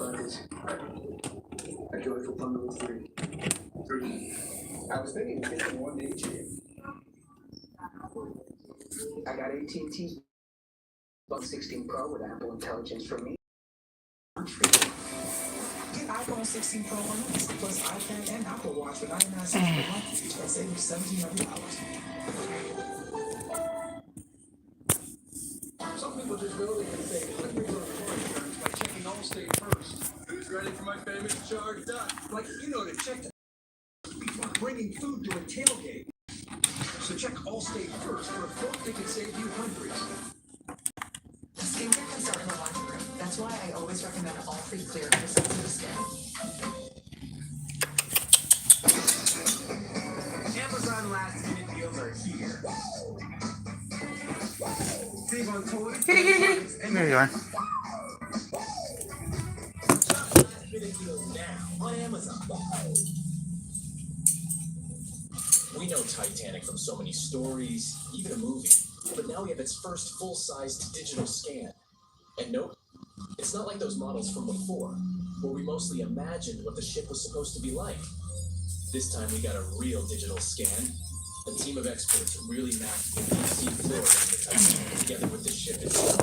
fireworks. A joyful bundle of three. I was thinking of getting one to each of you. I got AT&T's Buck 16 Pro with Apple Intelligence for me. Get iPhone 16 Pro Max plus iPad and Apple Watch for $99 per month. That's saving $1,700. Some people just go there and say, let me go to car insurance by checking Allstate first. Who's ready for my famous charged up? Like, you know, to check before bringing food to a tailgate. So check Allstate first for a quote that can save you hundreds. Skincare can start in the laundry room. That's why I always recommend All Free Clear for sensitive skin. Amazon last minute deals are here. Save on toys. There you are. Shop last minute deals now on Amazon. We know Titanic from so many stories, even a movie. But now we have its first full-sized digital scan. And nope, it's not like those models from before, where we mostly imagined what the ship was supposed to be like. This time we got a real digital scan. A team of experts really mapped the deep sea floor around the Titanic together with the ship itself.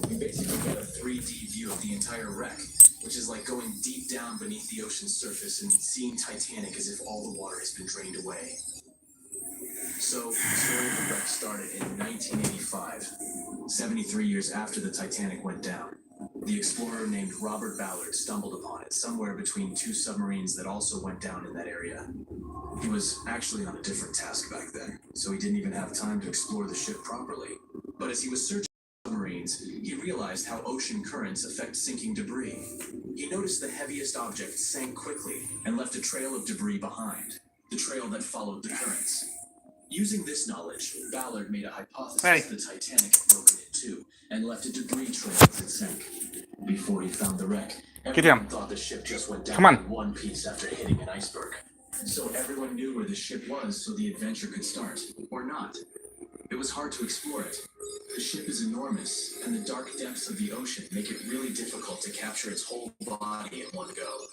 We basically got a 3D view of the entire wreck, which is like going deep down beneath the ocean's surface and seeing Titanic as if all the water has been drained away. So, the story of the wreck started in 1985, 73 years after the Titanic went down. The explorer named Robert Ballard stumbled upon it somewhere between two submarines that also went down in that area. He was actually on a different task back then, so he didn't even have time to explore the ship properly. But as he was searching for submarines, he realized how ocean currents affect sinking debris. He noticed the heaviest object sank quickly and left a trail of debris behind, the trail that followed the currents. Using this knowledge, Ballard made a hypothesis the Titanic had broken in two and left a debris trail as it sank. Before he found the wreck, everyone thought the ship just went down in one piece after hitting an iceberg. So everyone knew where the ship was so the adventure could start, or not. It was hard to explore it. The ship is enormous, and the dark depths of the ocean make it really difficult to capture its whole body in one go.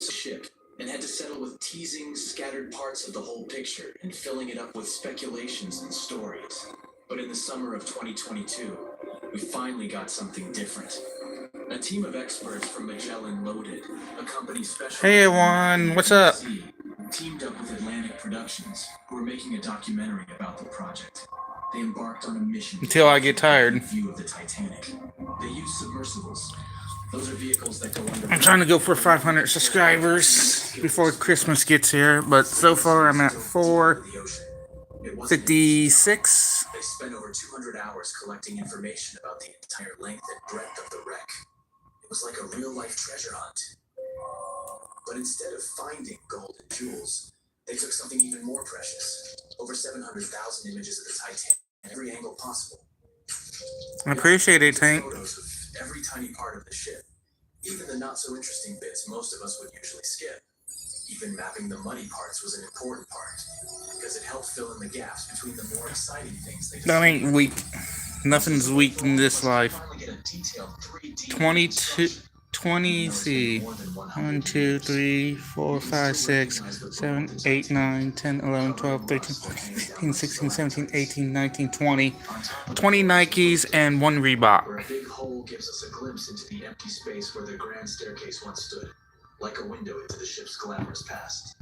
Ship and had to settle with teasing scattered parts of the whole picture and filling it up with speculations and stories. But in the summer of 2022, we finally got something different. A team of experts from Magellan Loaded, a company specialized Hey everyone, what's up? Teamed up with Atlantic Productions, who were making a documentary about the project. They embarked on a mission until I get tired. View of the Titanic. They used submersibles. Those are vehicles that go under. I'm trying to go for 500 subscribers before Christmas gets here, but so far I'm at 456. They spent over 200 hours collecting information about the entire length and breadth of the wreck. It was like a real-life treasure hunt. But instead of finding gold and jewels, they took something even more precious. Over 700,000 images of the Titanic in every angle possible. I appreciate it, Tank. Photos of every tiny part of the ship. Even the not-so-interesting bits most of us would usually skip. Even mapping the muddy parts was an important part, because it helped fill in the gaps between the more exciting things they That ain't weak. Nothing's weak in this life. 22, 20, see. 1, 2, 3, 4, 5, 6, 7, 8, 9, 10, 11, 12, 13, 14, 15, 16, 17, 18, 19, 20. 20 Nikes and 1 Reebok. Where a big hole gives us a glimpse into the empty space where the grand staircase once stood, like a window into the ship's glamorous past.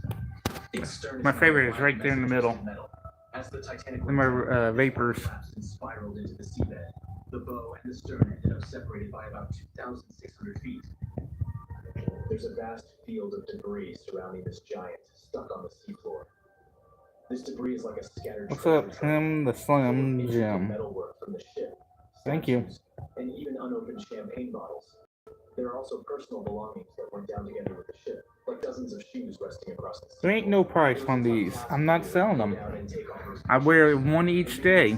My favorite is right there in the middle. As the Titanic Them vapors. and spiraled into the seabed, the bow and the stern ended up separated by about 2,600 feet. There's a vast field of debris surrounding this giant, stuck on the seafloor. This debris is like a scattered. What's up, Tim the Slim Jim? Metalwork from the ship. Thank you. And even unopened champagne bottles. There are also personal belongings that went down together with the ship, like dozens of shoes resting across the sea. There ain't no price on these. I'm not selling them. I wear one each day.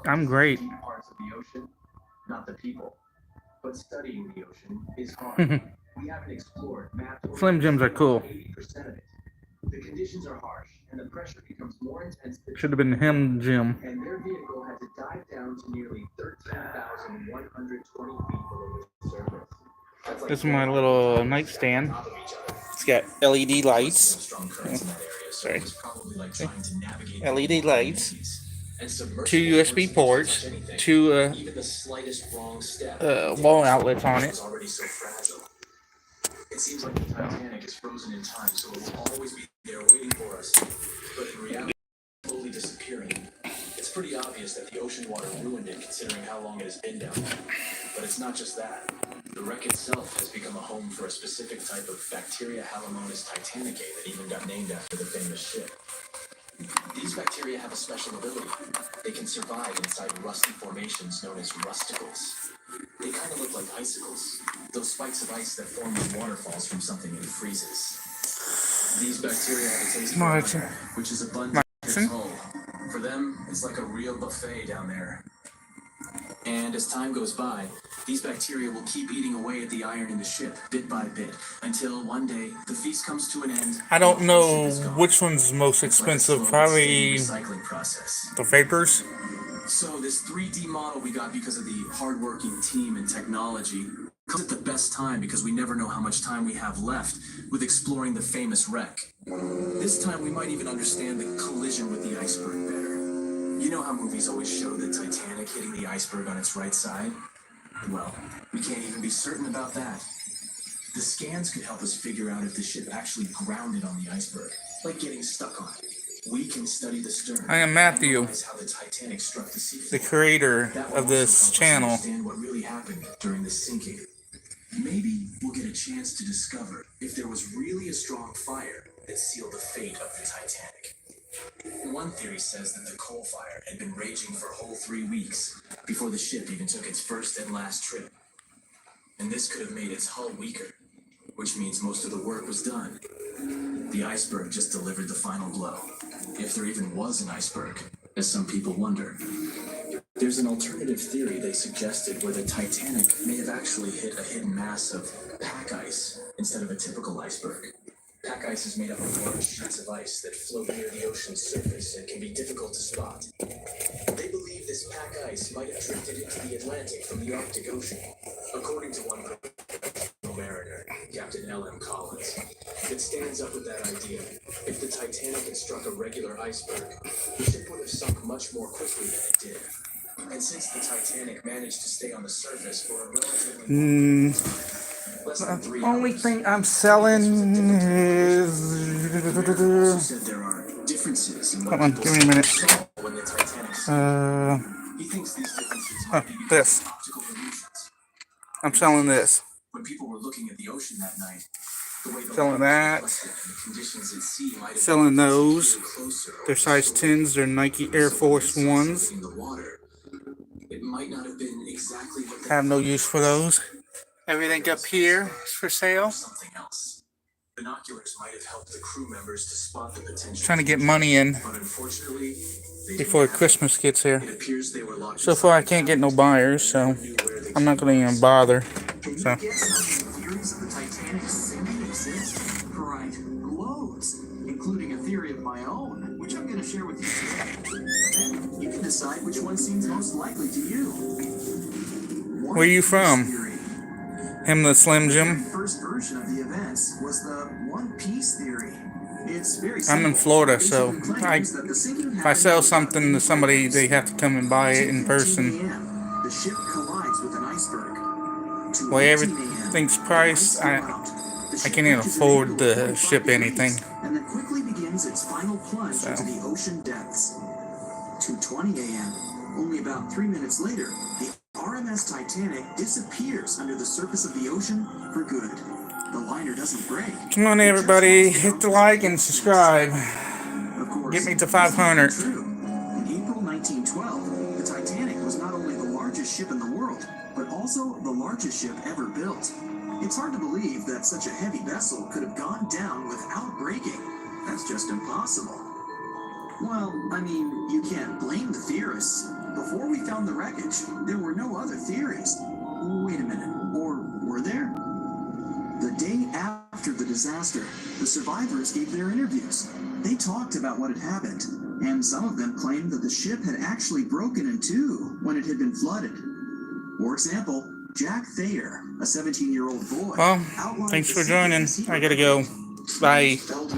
I'm great. Parts of the ocean, not the people. But studying the ocean is hard. We haven't explored, mapped, Slim Jims are cool. 80% of it. The conditions are harsh, and the pressure becomes more intense than Should have been him, Jim. and their vehicle had to dive down to nearly 13,120 feet below the surface. That's like This is my little nightstand. top of each other. It's got LED lights. Strong currents in that area, so Sorry. it was probably like trying to navigate LED lights. and submersible 2 USB forces ports. touch anything. 2 Even the slightest wrong step wall outlets on it. was already so fragile. It seems like the Titanic is frozen in time, so it will always be there waiting for us. But in reality, it's slowly disappearing. It's pretty obvious that the ocean water ruined it, considering how long it has been down there. But it's not just that. The wreck itself has become a home for a specific type of bacteria Halomonas titanicae that even got named after the famous ship. These bacteria have a special ability. They can survive inside rusty formations known as rusticles. They kind of look like icicles, those spikes of ice that form when water falls from something and freezes. These bacteria have a taste for Martin. fire, which is abundant in Martin. its hull. For them, it's like a real buffet down there. And as time goes by, these bacteria will keep eating away at the iron in the ship, bit by bit, until one day the feast comes to an end. I don't and the whole know ship is gone. which one's most It's like a expensive. slow, Probably steady recycling process. the Vapors. So this 3D model we got because of the hardworking team and technology comes at the best time because we never know how much time we have left with exploring the famous wreck. This time we might even understand the collision with the iceberg better. You know how movies always show the Titanic hitting the iceberg on its right side? Well, we can't even be certain about that. The scans could help us figure out if the ship actually grounded on the iceberg, like getting stuck on it. We can study the stern. I am Matthew, analyze how the Titanic struck the sea the floor. creator That will of also this help us channel. understand what really happened during the sinking. Maybe we'll get a chance to discover if there was really a strong fire that sealed the fate of the Titanic. One theory says that the coal fire had been raging for a whole 3 weeks before the ship even took its first and last trip. And this could have made its hull weaker, which means most of the work was done. The iceberg just delivered the final blow. If there even was an iceberg, as some people wonder. There's an alternative theory they suggested where the Titanic may have actually hit a hidden mass of pack ice instead of a typical iceberg. Pack ice is made up of large sheets of ice that float near the ocean's surface and can be difficult to spot. They believe this pack ice might have drifted into the Atlantic from the Arctic Ocean, according to one professional mariner, Captain L.M. Collins, that stands up with that idea. If the Titanic had struck a regular iceberg, the ship would have sunk much more quickly than it did. And since the Titanic managed to stay on the surface for a relatively long time, less than 3 Only hours, thing I'm selling is. also said there are differences in what Hold on, people give me a minute. saw when the Titanic sank. He thinks these differences might be because This. of optical illusions. I'm selling this. When people were looking at the ocean that night, the way the Selling light was that. reflected and the conditions at sea might have Selling been those. closer or They're size so 10s. They're Nike Air Force Ones. in the water. It might not have been exactly what they Have no thought use it for was. those. Everything up here is for sale. Something else. Binoculars might have helped the crew members to spot the potential. Trying to get money in But unfortunately, they before didn't have Christmas gets here. it. It appears they were locked So far, I inside can't get no cabins. buyers, so Knew where the I'm not key gonna even was. bother. Can you So guess how many theories of the Titanic sinking exist? Right, loads, including a theory of my own, which I'm going to share with you today. Then you can decide which one seems most likely to you. Where you from? Theory. Him, the Slim The Jim. first version of the events was the One Piece theory. It's very I'm in simple. Florida, It so basically claims that the sinking if I happened sell about something to somebody, they have to come and buy it in 2:15 person. a.m., the ship collides with an iceberg. Well, 2:18 everything's a.m., priced. the lights go out. The I ship can't even reaches an afford angle of to 45 ship degrees, anything. and then quickly begins its final plunge So. into the ocean depths. 2:20 a.m. Only about 3 minutes later, the RMS Titanic disappears under the surface of the ocean for good. The liner doesn't break. Come on, everybody, hit the like and subscribe. Of course, Get me to this 500. isn't true. In April 1912, the Titanic was not only the largest ship in the world, but also the largest ship ever built. It's hard to believe that such a heavy vessel could have gone down without breaking. That's just impossible. Well, I mean, you can't blame the theorists. Before we found the wreckage, there were no other theories. Wait a minute, or were there? The day after the disaster, the survivors gave their interviews. They talked about what had happened, and some of them claimed that the ship had actually broken in two when it had been flooded. For example, Jack Thayer, a 17-year-old boy, Well, outlined thanks the for joining. secret I gotta go. Bye. felt